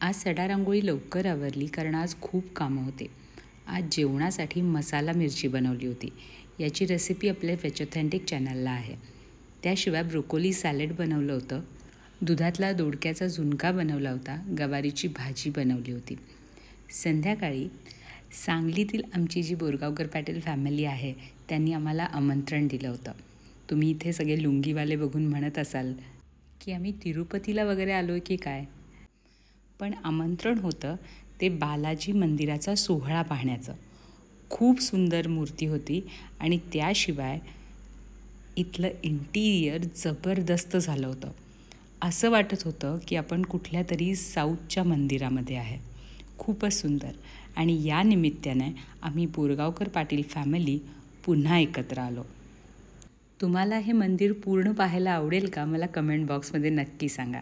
आज सडा रांगोळी लवकर आवरली कारण आज खूप कामं होते. आज जेवणासाठी मसाला मिरची बनवली होती. याची रेसिपी आपल्या वेज ऑथेंटिक चॅनलला आहे. त्याशिवाय ब्रोकोली सॅलड बनवलं होतं. दुधातला दोडक्याचा झुणका बनवला होता. गवारीची भाजी बनवली होती. संध्याकाळी सांगलीतील आमची जी बोरगावकर पाटील फॅमिली आहे त्यांनी आम्हाला आमंत्रण दिलं होतं. तुम्ही इथे सगळे लुंगीवाले बघून म्हणत असाल की आम्ही तिरुपतीला वगैरे आलो आहे की काय, पण आमंत्रण होतं ते बालाजी मंदिराचा सोहळा पाहण्याचं. खूप सुंदर मूर्ती होती आणि त्याशिवाय इथलं इंटिरियर जबरदस्त झालं होतं. असं वाटत होतं की आपण कुठल्या तरी साऊथच्या मंदिरामध्ये आहे. खूपच सुंदर. आणि या निमित्ताने आम्ही बोरगावकर पाटील फॅमिली पुन्हा एकत्र आलो. तुम्हाला हे मंदिर पूर्ण पाहायला आवडेल का? मला कमेंट बॉक्समध्ये नक्की सांगा.